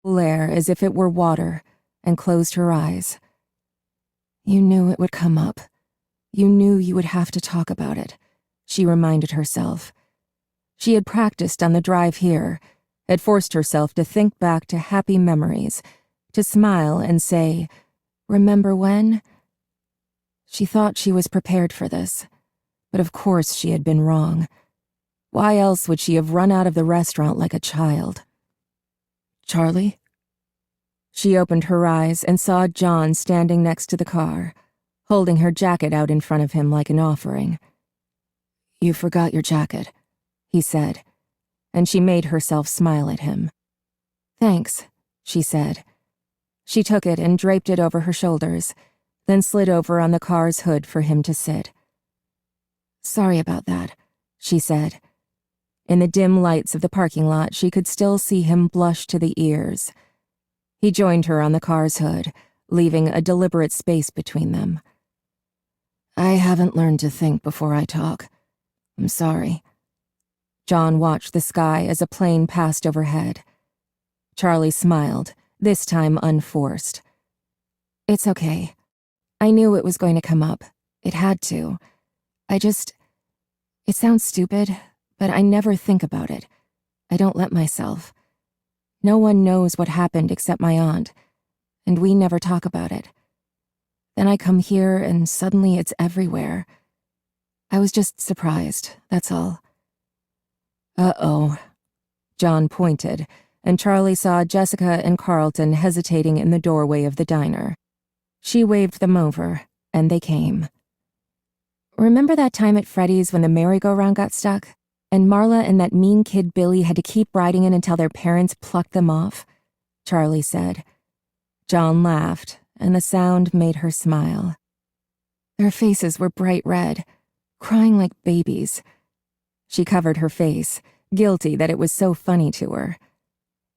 cool air as if it were water, and closed her eyes. You knew it would come up. You knew you would have to talk about it, she reminded herself. She had practiced on the drive here, had forced herself to think back to happy memories, to smile and say, "Remember when?" She thought she was prepared for this, but of course she had been wrong. Why else would she have run out of the restaurant like a child? "Charlie?" She opened her eyes and saw John standing next to the car, holding her jacket out in front of him like an offering. "You forgot your jacket," he said, and she made herself smile at him. "Thanks," she said. She took it and draped it over her shoulders, then slid over on the car's hood for him to sit. "Sorry about that," she said. In the dim lights of the parking lot, she could still see him blush to the ears. He joined her on the car's hood, leaving a deliberate space between them. "I haven't learned to think before I talk. I'm sorry." John watched the sky as a plane passed overhead. Charlie smiled, this time unforced. "It's okay. I knew it was going to come up. It had to. It sounds stupid, but I never think about it. I don't let myself. No one knows what happened except my aunt, and we never talk about it. Then I come here and suddenly it's everywhere. I was just surprised, that's all." "Uh-oh." John pointed, and Charlie saw Jessica and Carlton hesitating in the doorway of the diner. She waved them over, and they came. "Remember that time at Freddy's when the merry-go-round got stuck, and Marla and that mean kid Billy had to keep riding it until their parents plucked them off?" Charlie said. John laughed, and the sound made her smile. Their faces were bright red, crying like babies. She covered her face, guilty that it was so funny to her.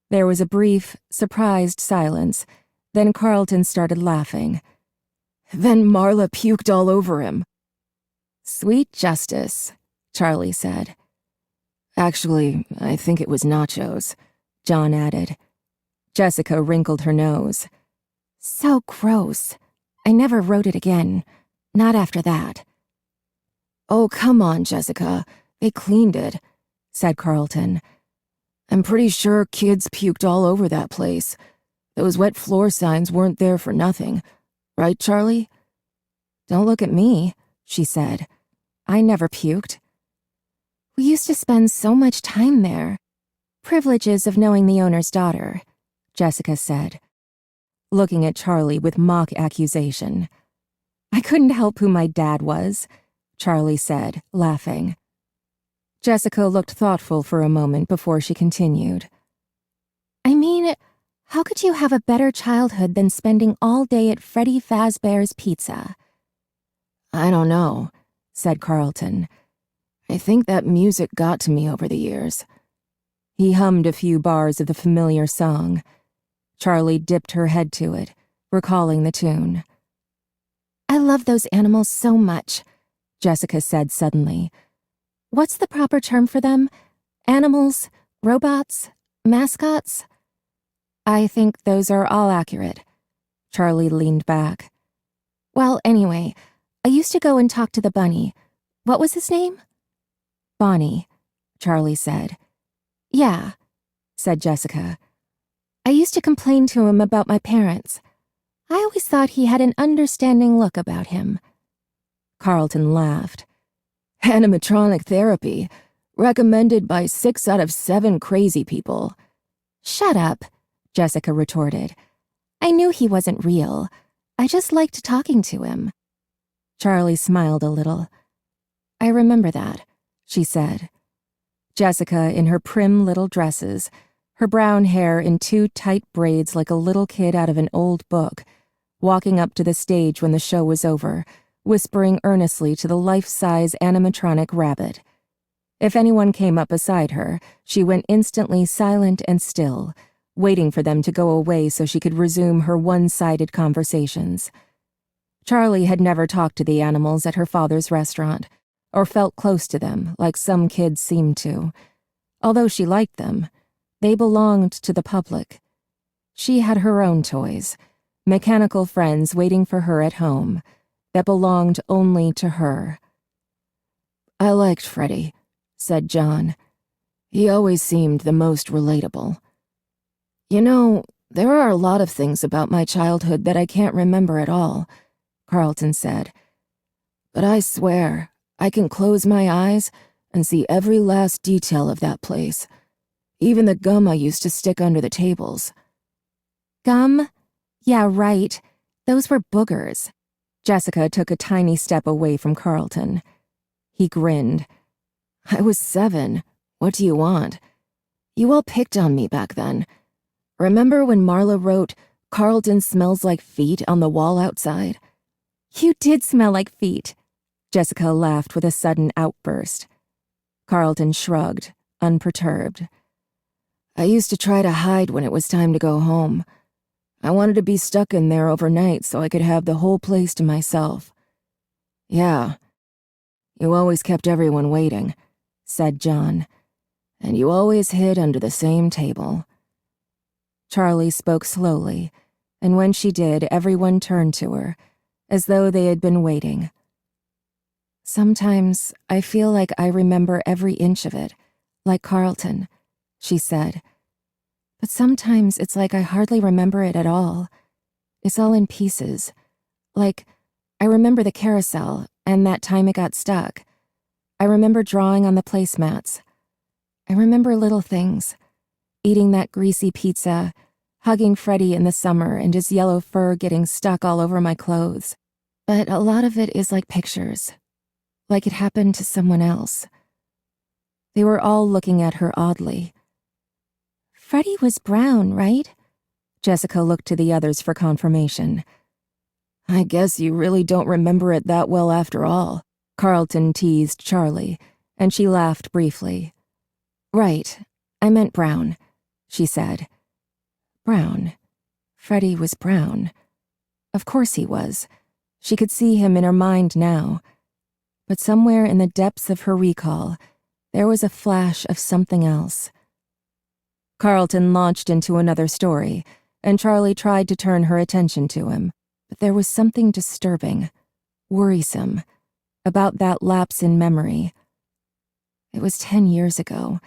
There was a brief, surprised silence, then Carlton started laughing. "Then Marla puked all over him." "Sweet justice," Charlie said. "Actually, I think it was nachos," John added. Jessica wrinkled her nose. "So gross. I never wrote it again. Not after that." "Oh, come on, Jessica. They cleaned it," said Carlton. "I'm pretty sure kids puked all over that place. Those wet floor signs weren't there for nothing. Right, Charlie?" "Don't look at me," she said. "I never puked." "We used to spend so much time there. Privileges of knowing the owner's daughter," Jessica said, looking at Charlie with mock accusation. "I couldn't help who my dad was," Charlie said, laughing. Jessica looked thoughtful for a moment before she continued. "I mean, how could you have a better childhood than spending all day at Freddy Fazbear's Pizza?" "I don't know," said Carlton. "I think that music got to me over the years." He hummed a few bars of the familiar song. Charlie dipped her head to it, recalling the tune. "I love those animals so much," Jessica said suddenly. "What's the proper term for them? Animals? Robots? Mascots?" "I think those are all accurate." Charlie leaned back. "Well, anyway, I used to go and talk to the bunny. What was his name?" "Bonnie," Charlie said. "Yeah," said Jessica. "I used to complain to him about my parents. I always thought he had an understanding look about him." Carlton laughed. "Animatronic therapy, recommended by 6 out of 7 crazy people." "Shut up," Jessica retorted. "I knew he wasn't real. I just liked talking to him." Charlie smiled a little. "I remember that," she said. Jessica in her prim little dresses, her brown hair in 2 tight braids like a little kid out of an old book, walking up to the stage when the show was over, whispering earnestly to the life-size animatronic rabbit. If anyone came up beside her, she went instantly silent and still, waiting for them to go away so she could resume her one-sided conversations. Charlie had never talked to the animals at her father's restaurant, or felt close to them like some kids seemed to. Although she liked them, they belonged to the public. She had her own toys, mechanical friends waiting for her at home, that belonged only to her. "I liked Freddie," said John. "He always seemed the most relatable. You know, there are a lot of things about my childhood that I can't remember at all," Carlton said. "But I swear, I can close my eyes and see every last detail of that place. Even the gum I used to stick under the tables." Gum? Yeah, right. Those were boogers. Jessica took a tiny step away from Carlton. He grinned. "I was 7. What do you want? You all picked on me back then. Remember when Marla wrote, 'Carlton smells like feet' on the wall outside?" You did smell like feet. Jessica laughed with a sudden outburst. Carlton shrugged, unperturbed. "I used to try to hide when it was time to go home. I wanted to be stuck in there overnight so I could have the whole place to myself." "Yeah, you always kept everyone waiting," said John. "And you always hid under the same table." Charlie spoke slowly, and when she did, everyone turned to her, as though they had been waiting. "Sometimes I feel like I remember every inch of it, like Carlton," she said. "But sometimes it's like I hardly remember it at all. It's all in pieces. Like, I remember the carousel and that time it got stuck. I remember drawing on the placemats. I remember little things. Eating that greasy pizza, hugging Freddie in the summer and his yellow fur getting stuck all over my clothes. But a lot of it is like pictures. Like it happened to someone else." They were all looking at her oddly. Freddie was brown, right? Jessica looked to the others for confirmation. "I guess you really don't remember it that well after all," Carlton teased Charlie, and she laughed briefly. "Right, I meant brown," she said. Brown. Freddie was brown. Of course he was. She could see him in her mind now. But somewhere in the depths of her recall, there was a flash of something else. Carlton launched into another story, and Charlie tried to turn her attention to him, but there was something disturbing, worrisome, about that lapse in memory. "It was 10 years ago.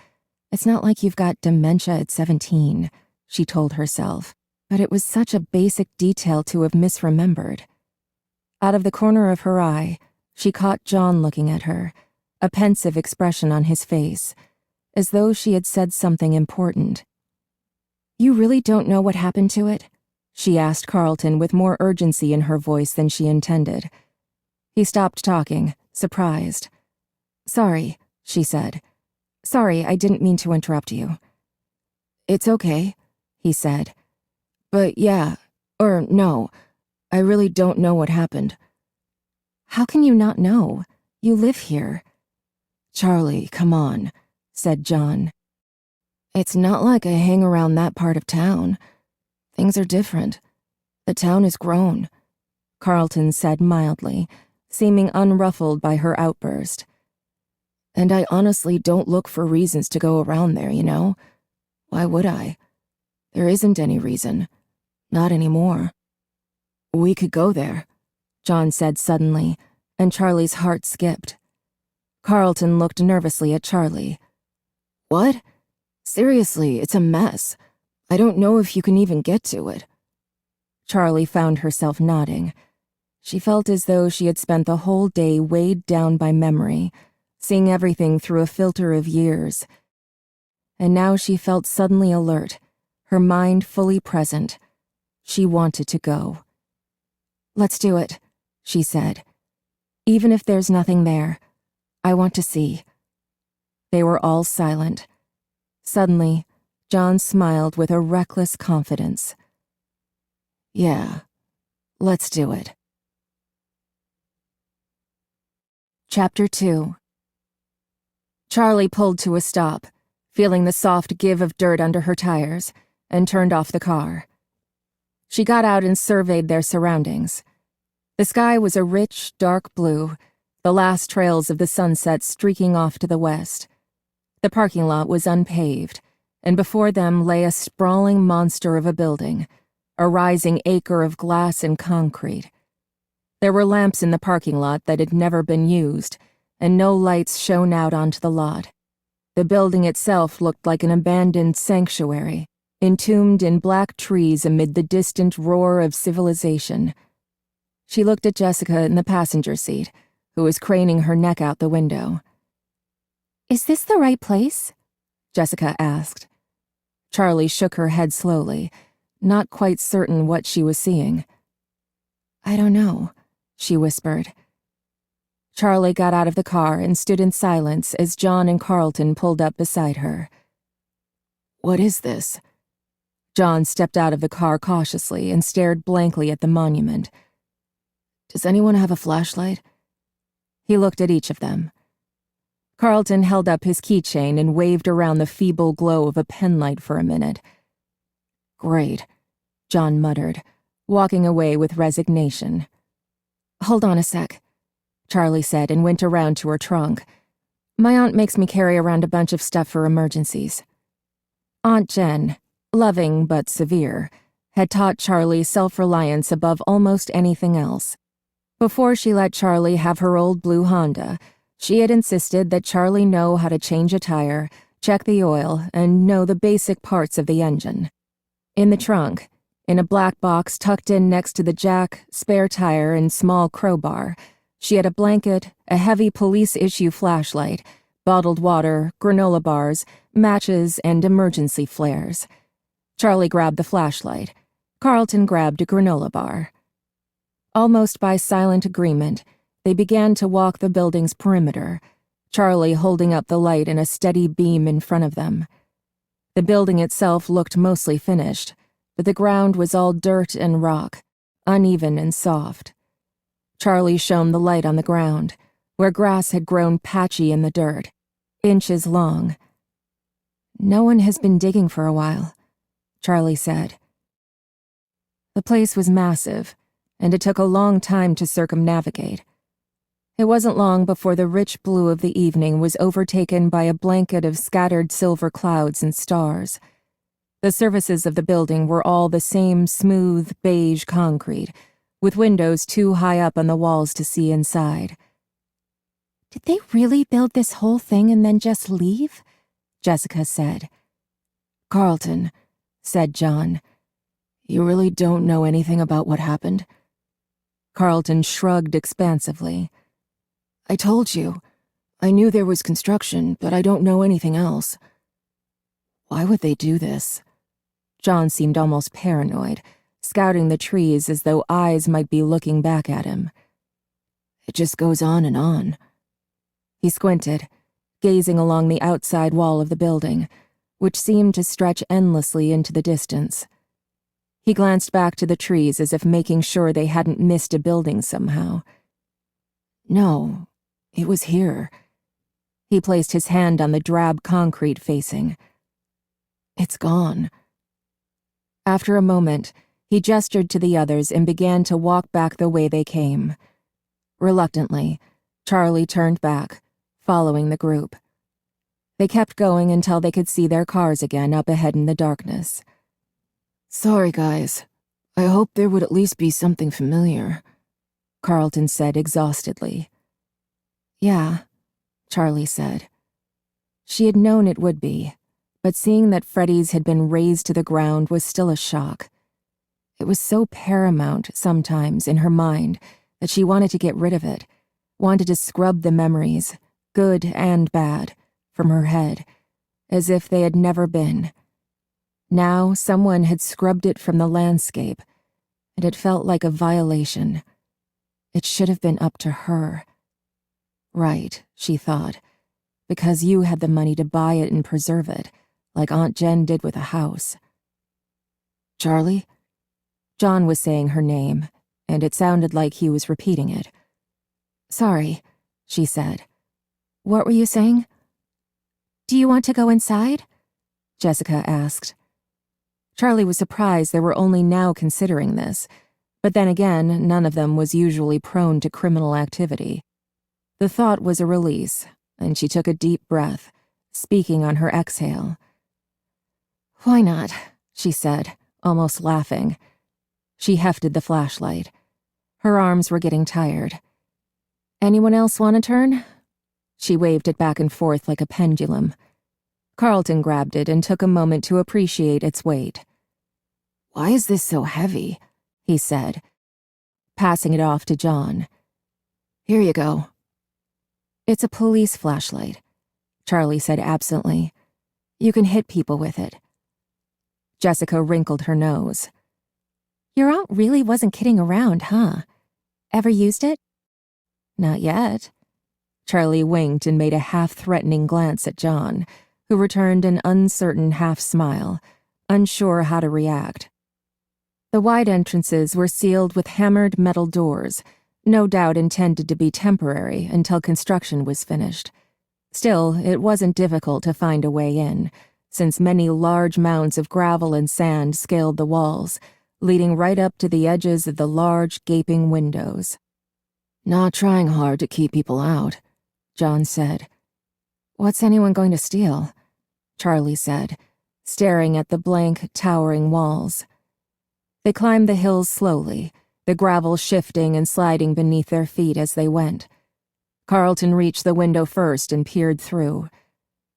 It's not like you've got dementia at 17, she told herself, but it was such a basic detail to have misremembered. Out of the corner of her eye, she caught John looking at her, a pensive expression on his face, as though she had said something important. "You really don't know what happened to it?" she asked Carlton with more urgency in her voice than she intended. He stopped talking, surprised. "Sorry," she said. "Sorry, I didn't mean to interrupt you." "It's okay," he said. "But yeah, or no, I really don't know what happened." "How can you not know? You live here." "Charlie, come on," said John. "It's not like I hang around that part of town. Things are different. The town has grown," Carlton said mildly, seeming unruffled by her outburst. "And I honestly don't look for reasons to go around there, you know? Why would I? There isn't any reason. Not anymore." "We could go there," John said suddenly, and Charlie's heart skipped. Carlton looked nervously at Charlie. "What? Seriously, it's a mess. I don't know if you can even get to it." Charlie found herself nodding. She felt as though she had spent the whole day weighed down by memory, seeing everything through a filter of years. And now she felt suddenly alert, her mind fully present. She wanted to go. "Let's do it," she said. "Even if there's nothing there, I want to see." They were all silent. Suddenly, John smiled with a reckless confidence. "Yeah, let's do it." Chapter 2. Charlie pulled to a stop, feeling the soft give of dirt under her tires, and turned off the car. She got out and surveyed their surroundings. The sky was a rich, dark blue, the last trails of the sunset streaking off to the west. The parking lot was unpaved, and before them lay a sprawling monster of a building, a rising acre of glass and concrete. There were lamps in the parking lot that had never been used, and no lights shone out onto the lot. The building itself looked like an abandoned sanctuary, entombed in black trees amid the distant roar of civilization. She looked at Jessica in the passenger seat, who was craning her neck out the window. Is this the right place? Jessica asked. Charlie shook her head slowly, not quite certain what she was seeing. I don't know, she whispered. Charlie got out of the car and stood in silence as John and Carlton pulled up beside her. What is this? John stepped out of the car cautiously and stared blankly at the monument. Does anyone have a flashlight? He looked at each of them. Carlton held up his keychain and waved around the feeble glow of a penlight for a minute. Great, John muttered, walking away with resignation. Hold on a sec, Charlie said and went around to her trunk. My aunt makes me carry around a bunch of stuff for emergencies. Aunt Jen, loving but severe, had taught Charlie self-reliance above almost anything else. Before she let Charlie have her old blue Honda, she had insisted that Charlie know how to change a tire, check the oil, and know the basic parts of the engine. In the trunk, in a black box tucked in next to the jack, spare tire, and small crowbar, she had a blanket, a heavy police-issue flashlight, bottled water, granola bars, matches, and emergency flares. Charlie grabbed the flashlight. Carlton grabbed a granola bar. Almost by silent agreement, they began to walk the building's perimeter, Charlie holding up the light in a steady beam in front of them. The building itself looked mostly finished, but the ground was all dirt and rock, uneven and soft. Charlie shone the light on the ground, where grass had grown patchy in the dirt, inches long. No one has been digging for a while, Charlie said. The place was massive, and it took a long time to circumnavigate. It wasn't long before the rich blue of the evening was overtaken by a blanket of scattered silver clouds and stars. The surfaces of the building were all the same smooth, beige concrete, with windows too high up on the walls to see inside. Did they really build this whole thing and then just leave? Jessica said. Carlton, said John, you really don't know anything about what happened? Carlton shrugged expansively. I told you. I knew there was construction, but I don't know anything else. Why would they do this? John seemed almost paranoid, scouting the trees as though eyes might be looking back at him. It just goes on and on. He squinted, gazing along the outside wall of the building, which seemed to stretch endlessly into the distance. He glanced back to the trees as if making sure they hadn't missed a building somehow. No, it was here. He placed his hand on the drab concrete facing. It's gone. After a moment, he gestured to the others and began to walk back the way they came. Reluctantly, Charlie turned back, following the group. They kept going until they could see their cars again up ahead in the darkness. Sorry, guys. I hope there would at least be something familiar, Carlton said exhaustedly. Yeah, Charlie said. She had known it would be, but seeing that Freddy's had been razed to the ground was still a shock. It was so paramount sometimes in her mind that she wanted to get rid of it, wanted to scrub the memories, good and bad, from her head, as if they had never been. Now someone had scrubbed it from the landscape, and it felt like a violation. It should have been up to her. Right, she thought, because you had the money to buy it and preserve it, like Aunt Jen did with a house. Charlie? John was saying her name, and it sounded like he was repeating it. Sorry, she said. What were you saying? Do you want to go inside? Jessica asked. Charlie was surprised they were only now considering this, but then again, none of them was usually prone to criminal activity. The thought was a release, and she took a deep breath, speaking on her exhale. Why not? She said, almost laughing. She hefted the flashlight. Her arms were getting tired. Anyone else want a turn? She waved it back and forth like a pendulum. Carlton grabbed it and took a moment to appreciate its weight. Why is this so heavy? He said, passing it off to John. Here you go. It's a police flashlight, Charlie said absently. You can hit people with it. Jessica wrinkled her nose. Your aunt really wasn't kidding around, huh? Ever used it? Not yet. Charlie winked and made a half-threatening glance at John, who returned an uncertain half-smile, unsure how to react. The wide entrances were sealed with hammered metal doors, no doubt intended to be temporary until construction was finished. Still, it wasn't difficult to find a way in, since many large mounds of gravel and sand scaled the walls, leading right up to the edges of the large, gaping windows. Not trying hard to keep people out, John said. What's anyone going to steal? Charlie said, staring at the blank, towering walls. They climbed the hills slowly, the gravel shifting and sliding beneath their feet as they went. Carlton reached the window first and peered through.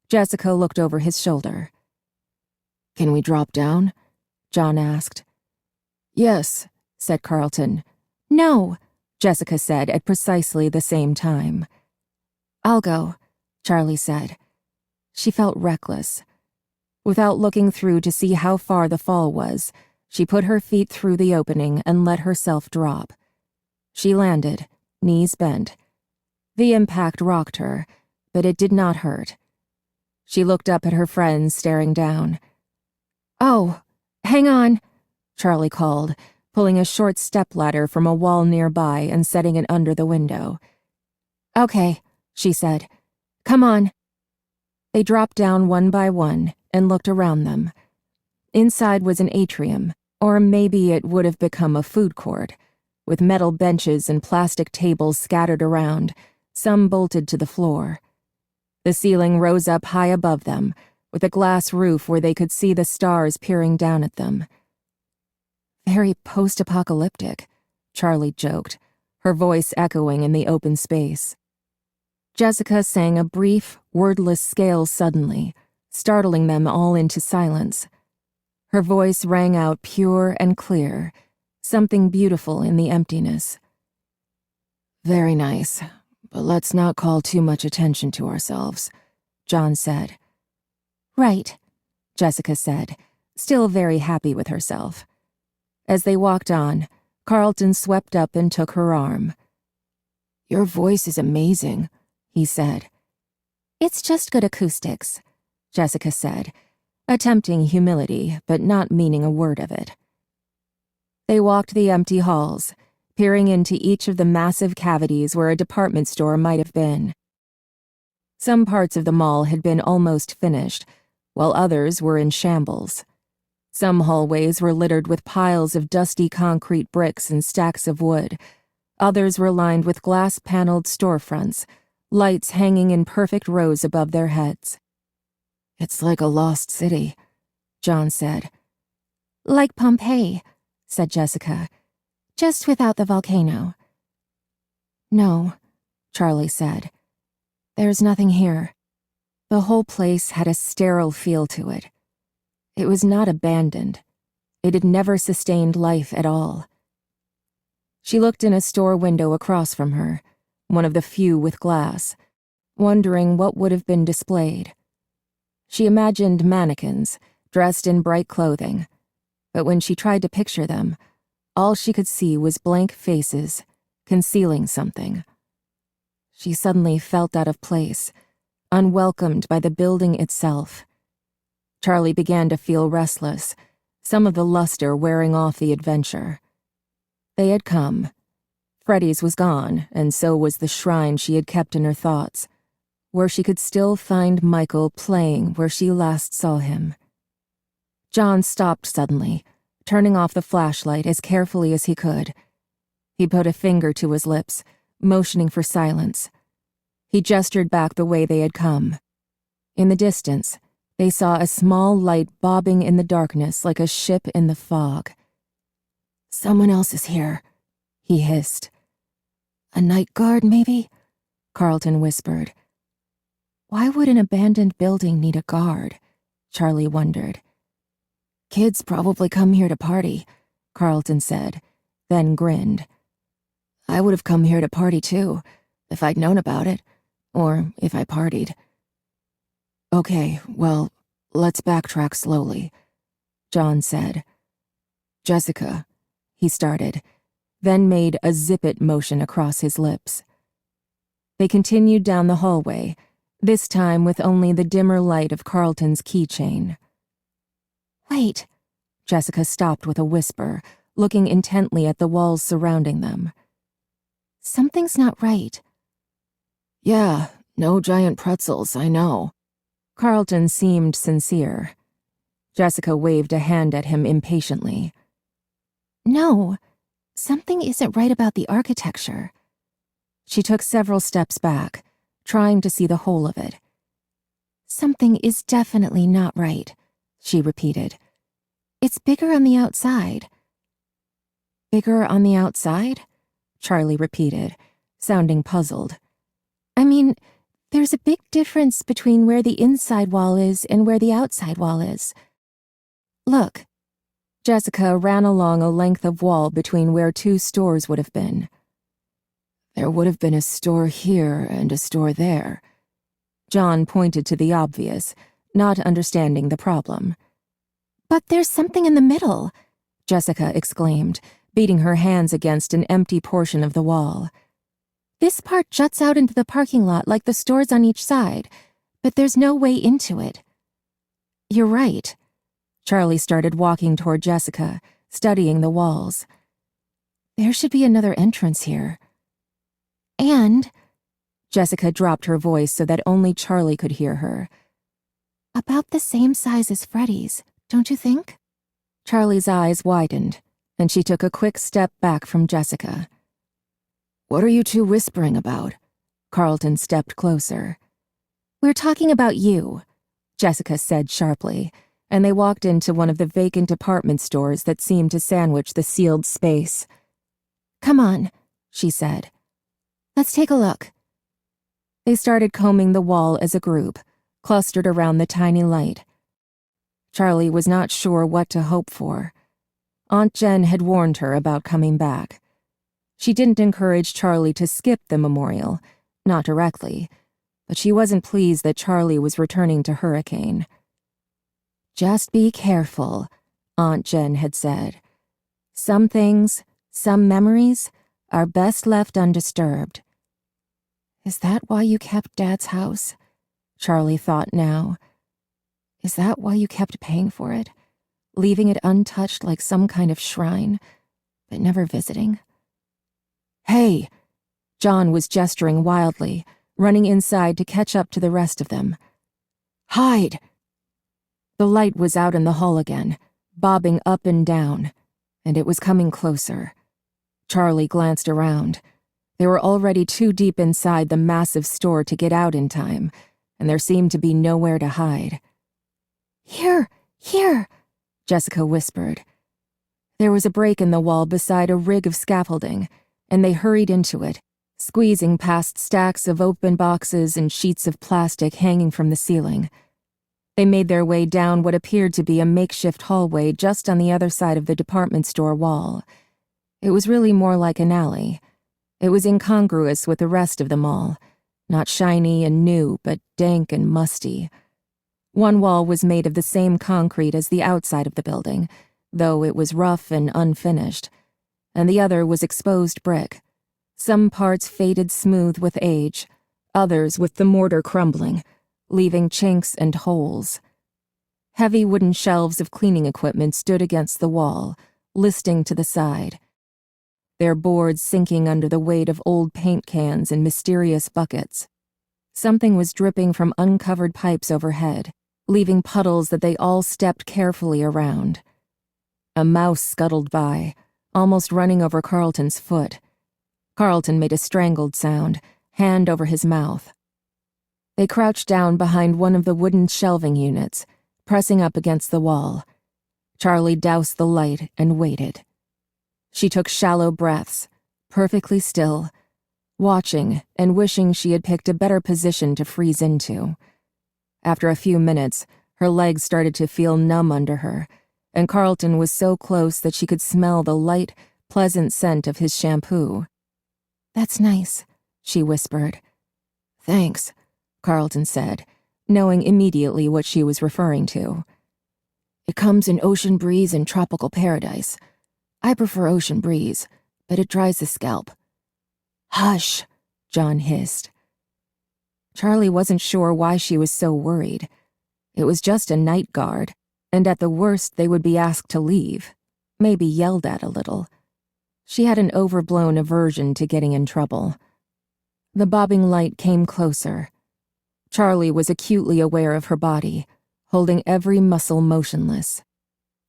Jessica looked over his shoulder. Can we drop down? John asked. Yes, said Carlton. No, Jessica said at precisely the same time. I'll go, Charlie said. She felt reckless. Without looking through to see how far the fall was, she put her feet through the opening and let herself drop. She landed, knees bent. The impact rocked her, but it did not hurt. She looked up at her friends staring down. Oh, hang on, Charlie called, pulling a short stepladder from a wall nearby and setting it under the window. Okay, she said. Come on. They dropped down one by one and looked around them. Inside was an atrium, or maybe it would have become a food court, with metal benches and plastic tables scattered around, some bolted to the floor. The ceiling rose up high above them, with a glass roof where they could see the stars peering down at them. Very post-apocalyptic, Charlie joked, her voice echoing in the open space. Jessica sang a brief, wordless scale suddenly, startling them all into silence. Her voice rang out pure and clear, something beautiful in the emptiness. Very nice, but let's not call too much attention to ourselves, John said. Right, Jessica said, still very happy with herself. As they walked on, Carlton swept up and took her arm. Your voice is amazing, he said. It's just good acoustics, Jessica said, attempting humility but not meaning a word of it. They walked the empty halls, peering into each of the massive cavities where a department store might have been. Some parts of the mall had been almost finished, while others were in shambles. Some hallways were littered with piles of dusty concrete bricks and stacks of wood. Others were lined with glass-paneled storefronts, lights hanging in perfect rows above their heads. It's like a lost city, John said. Like Pompeii, said Jessica, just without the volcano. No, Charlie said. There's nothing here. The whole place had a sterile feel to it. It was not abandoned. It had never sustained life at all. She looked in a store window across from her, one of the few with glass, wondering what would have been displayed. She imagined mannequins, dressed in bright clothing, but when she tried to picture them, all she could see was blank faces, concealing something. She suddenly felt out of place, unwelcomed by the building itself. Charlie began to feel restless, some of the luster wearing off the adventure. They had come. Freddy's was gone, and so was the shrine she had kept in her thoughts, where she could still find Michael playing where she last saw him. John stopped suddenly, turning off the flashlight as carefully as he could. He put a finger to his lips, motioning for silence. He gestured back the way they had come. In the distance, They saw a small light bobbing in the darkness like a ship in the fog. "Someone else is here," he hissed. "A night guard, maybe?" Carlton whispered. Why would an abandoned building need a guard? Charlie wondered. "Kids probably come here to party," Carlton said, then grinned. "I would have come here to party too, if I'd known about it, or if I partied." "Okay, well, let's backtrack slowly," John said. "Jessica," he started, then made a zip-it motion across his lips. They continued down the hallway, this time with only the dimmer light of Carlton's keychain. "Wait," Jessica stopped with a whisper, looking intently at the walls surrounding them. "Something's not right." "Yeah, no giant pretzels, I know." Carlton seemed sincere. Jessica waved a hand at him impatiently. "No, something isn't right about the architecture." She took several steps back, trying to see the whole of it. "Something is definitely not right," she repeated. "It's bigger on the outside." "Bigger on the outside?" Charlie repeated, sounding puzzled. "I mean, there's a big difference between where the inside wall is and where the outside wall is. Look." Jessica ran along a length of wall between where two stores would have been. "There would have been a store here and a store there." John pointed to the obvious, not understanding the problem. "But there's something in the middle," Jessica exclaimed, beating her hands against an empty portion of the wall. "This part juts out into the parking lot like the stores on each side, but there's no way into it." "You're right." Charlie started walking toward Jessica, studying the walls. "There should be another entrance here." "And," Jessica dropped her voice so that only Charlie could hear her, "about the same size as Freddy's, don't you think?" Charlie's eyes widened, and she took a quick step back from Jessica. "What are you two whispering about?" Carlton stepped closer. "We're talking about you," Jessica said sharply, and they walked into one of the vacant department stores that seemed to sandwich the sealed space. "Come on," she said. "Let's take a look." They started combing the wall as a group, clustered around the tiny light. Charlie was not sure what to hope for. Aunt Jen had warned her about coming back. She didn't encourage Charlie to skip the memorial, not directly, but she wasn't pleased that Charlie was returning to Hurricane. "Just be careful," Aunt Jen had said. "Some things, some memories, are best left undisturbed." Is that why you kept Dad's house? Charlie thought now. Is that why you kept paying for it? Leaving it untouched like some kind of shrine, but never visiting? "Hey!" John was gesturing wildly, running inside to catch up to the rest of them. "Hide!" The light was out in the hall again, bobbing up and down, and it was coming closer. Charlie glanced around. They were already too deep inside the massive store to get out in time, and there seemed to be nowhere to hide. Here! Jessica whispered. There was a break in the wall beside a rig of scaffolding, and they hurried into it, squeezing past stacks of open boxes and sheets of plastic hanging from the ceiling. They made their way down what appeared to be a makeshift hallway just on the other side of the department store wall. It was really more like an alley. It was incongruous with the rest of the mall, not shiny and new, but dank and musty. One wall was made of the same concrete as the outside of the building, though it was rough and unfinished, and the other was exposed brick, some parts faded smooth with age, others with the mortar crumbling, leaving chinks and holes. Heavy wooden shelves of cleaning equipment stood against the wall, listing to the side, their boards sinking under the weight of old paint cans and mysterious buckets. Something was dripping from uncovered pipes overhead, leaving puddles that they all stepped carefully around. A mouse scuttled by, almost running over Carlton's foot. Carlton made a strangled sound, hand over his mouth. They crouched down behind one of the wooden shelving units, pressing up against the wall. Charlie doused the light and waited. She took shallow breaths, perfectly still, watching and wishing she had picked a better position to freeze into. After a few minutes, her legs started to feel numb under her, and Carlton was so close that she could smell the light, pleasant scent of his shampoo. "That's nice," she whispered. "Thanks," Carlton said, knowing immediately what she was referring to. "It comes in Ocean Breeze and Tropical Paradise. I prefer Ocean Breeze, but it dries the scalp." "Hush," John hissed. Charlie wasn't sure why she was so worried. It was just a night guard, and at the worst they would be asked to leave, maybe yelled at a little. She had an overblown aversion to getting in trouble. The bobbing light came closer. Charlie was acutely aware of her body, holding every muscle motionless.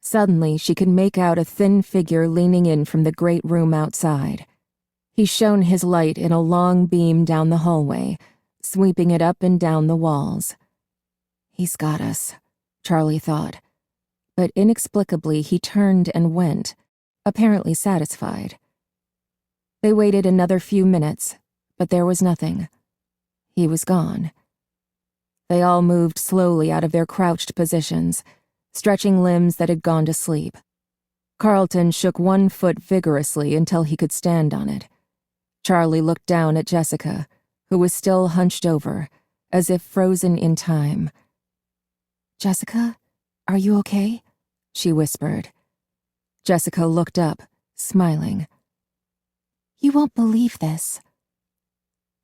Suddenly, she could make out a thin figure leaning in from the great room outside. He shone his light in a long beam down the hallway, sweeping it up and down the walls. He's got us, Charlie thought. But inexplicably, he turned and went, apparently satisfied. They waited another few minutes, but there was nothing. He was gone. They all moved slowly out of their crouched positions, stretching limbs that had gone to sleep. Carlton shook one foot vigorously until he could stand on it. Charlie looked down at Jessica, who was still hunched over, as if frozen in time. "Jessica, are you okay?" she whispered. Jessica looked up, smiling. "You won't believe this."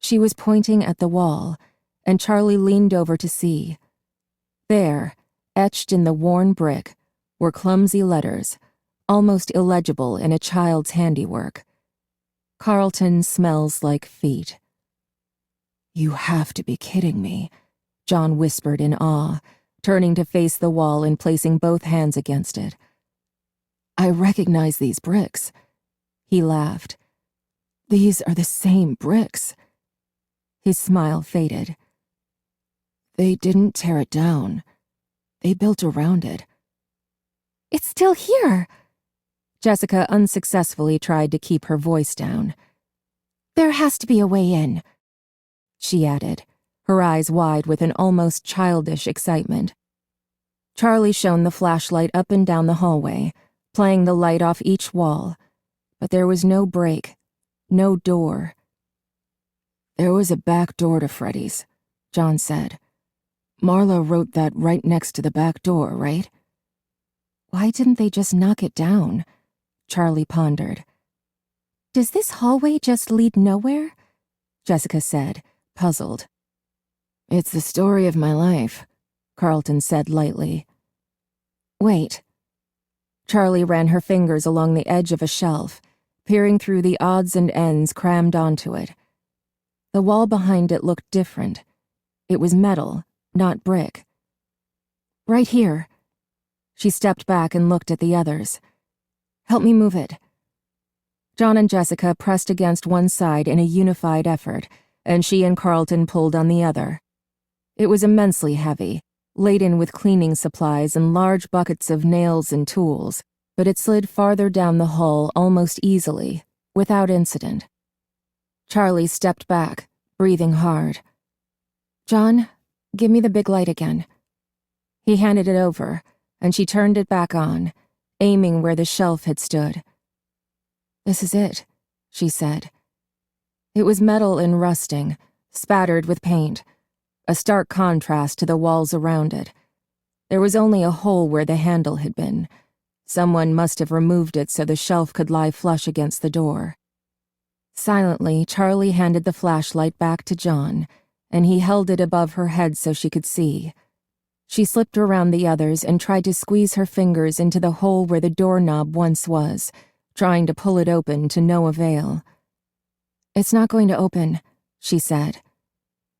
She was pointing at the wall, and Charlie leaned over to see. There, etched in the worn brick, were clumsy letters, almost illegible in a child's handiwork. "Carlton smells like feet." "You have to be kidding me," John whispered in awe, turning to face the wall and placing both hands against it. "I recognize these bricks." He laughed. "These are the same bricks." His smile faded. "They didn't tear it down. They built around it." "It's still here!" Jessica unsuccessfully tried to keep her voice down. "There has to be a way in," she added, her eyes wide with an almost childish excitement. Charlie shone the flashlight up and down the hallway, playing the light off each wall, but there was no break, no door. "There was a back door to Freddy's," John said. "Marla wrote that right next to the back door, right?" "Why didn't they just knock it down?" Charlie pondered. "Does this hallway just lead nowhere?" Jessica said, puzzled. "It's the story of my life," Carlton said lightly. "Wait." Charlie ran her fingers along the edge of a shelf, peering through the odds and ends crammed onto it. The wall behind it looked different. It was metal, not brick. "Right here." She stepped back and looked at the others. "Help me move it." John and Jessica pressed against one side in a unified effort, and she and Carlton pulled on the other. It was immensely heavy, laden with cleaning supplies and large buckets of nails and tools, but it slid farther down the hall almost easily, without incident. Charlie stepped back, breathing hard. "John, give me the big light again." He handed it over, and she turned it back on, aiming where the shelf had stood. "This is it," she said. It was metal and rusting, spattered with paint, a stark contrast to the walls around it. There was only a hole where the handle had been. Someone must have removed it so the shelf could lie flush against the door. Silently, Charlie handed the flashlight back to John, and he held it above her head so she could see. She slipped around the others and tried to squeeze her fingers into the hole where the doorknob once was, trying to pull it open to no avail. "It's not going to open," she said.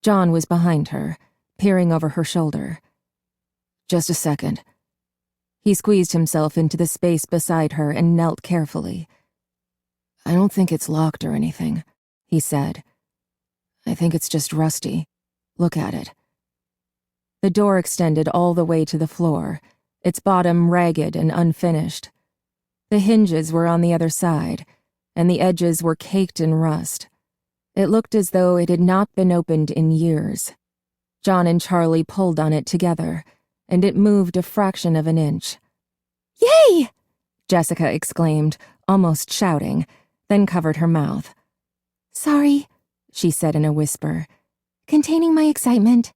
John was behind her, peering over her shoulder. "Just a second." He squeezed himself into the space beside her and knelt carefully. "I don't think it's locked or anything," he said. "I think it's just rusty, Look at it. The door extended all the way to the floor, its bottom ragged and unfinished. The hinges were on the other side, and the edges were caked in rust. It looked as though it had not been opened in years. John and Charlie pulled on it together, and it moved a fraction of an inch. Yay! Jessica exclaimed, almost shouting, then covered her mouth. Sorry, she said in a whisper. Containing my excitement.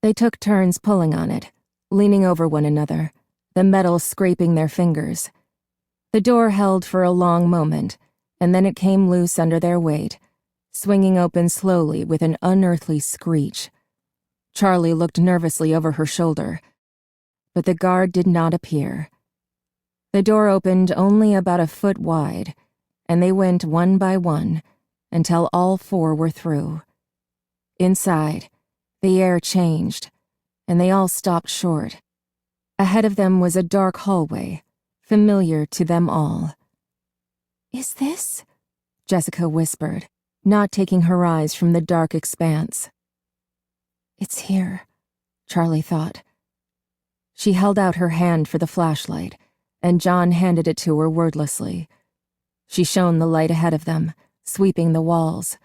They took turns pulling on it, leaning over one another, the metal scraping their fingers. The door held for a long moment, and then it came loose under their weight, swinging open slowly with an unearthly screech. Charlie looked nervously over her shoulder, but the guard did not appear. The door opened only about a foot wide, and they went one by one until all four were through. Inside, the air changed, and they all stopped short. Ahead of them was a dark hallway, familiar to them all. Is this? Jessica whispered, not taking her eyes from the dark expanse. It's here, Charlie thought. She held out her hand for the flashlight, and John handed it to her wordlessly. She shone the light ahead of them, sweeping the walls.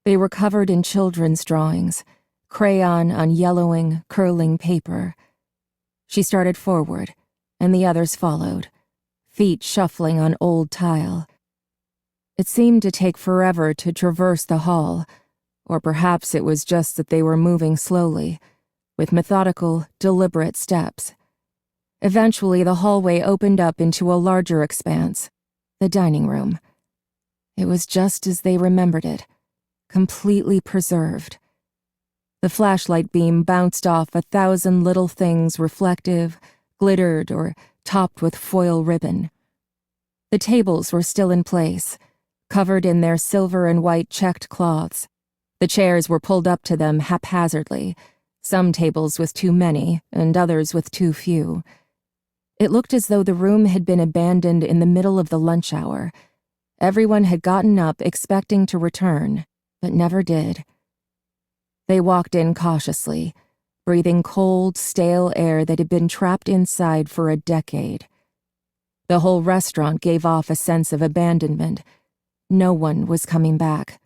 They were covered in children's drawings, crayon on yellowing, curling paper. She started forward, and the others followed, feet shuffling on old tile. It seemed to take forever to traverse the hall, or perhaps it was just that they were moving slowly, with methodical, deliberate steps. Eventually, the hallway opened up into a larger expanse, the dining room. It was just as they remembered it, completely preserved. The flashlight beam bounced off 1,000 little things reflective, glittered, or topped with foil ribbon. The tables were still in place, covered in their silver and white checked cloths. The chairs were pulled up to them haphazardly, some tables with too many and others with too few. It looked as though the room had been abandoned in the middle of the lunch hour. Everyone had gotten up expecting to return, but never did. They walked in cautiously, breathing cold, stale air that had been trapped inside for a decade. The whole restaurant gave off a sense of abandonment. No one was coming back.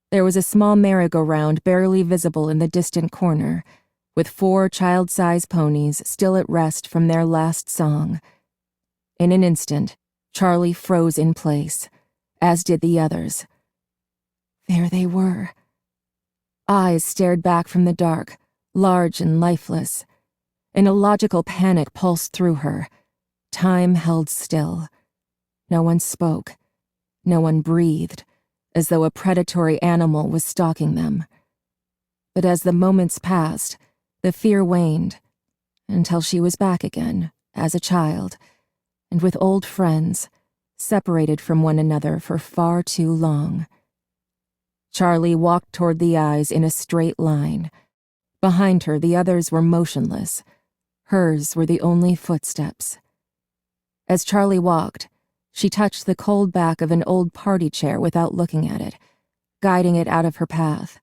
There was a small merry-go-round barely visible in the distant corner, with 4 child-size ponies still at rest from their last song. In an instant, Charlie froze in place, as did the others. There they were. Eyes stared back from the dark, large and lifeless. An illogical panic pulsed through her. Time held still. No one spoke. No one breathed, as though a predatory animal was stalking them. But as the moments passed, the fear waned, until she was back again, as a child, and with old friends, separated from one another for far too long. Charlie walked toward the eyes in a straight line. Behind her, the others were motionless. Hers were the only footsteps. As Charlie walked, she touched the cold back of an old party chair without looking at it, guiding it out of her path.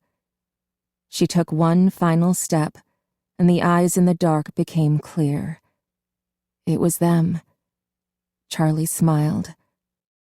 She took one final step, and the eyes in the dark became clear. It was them. Charlie smiled.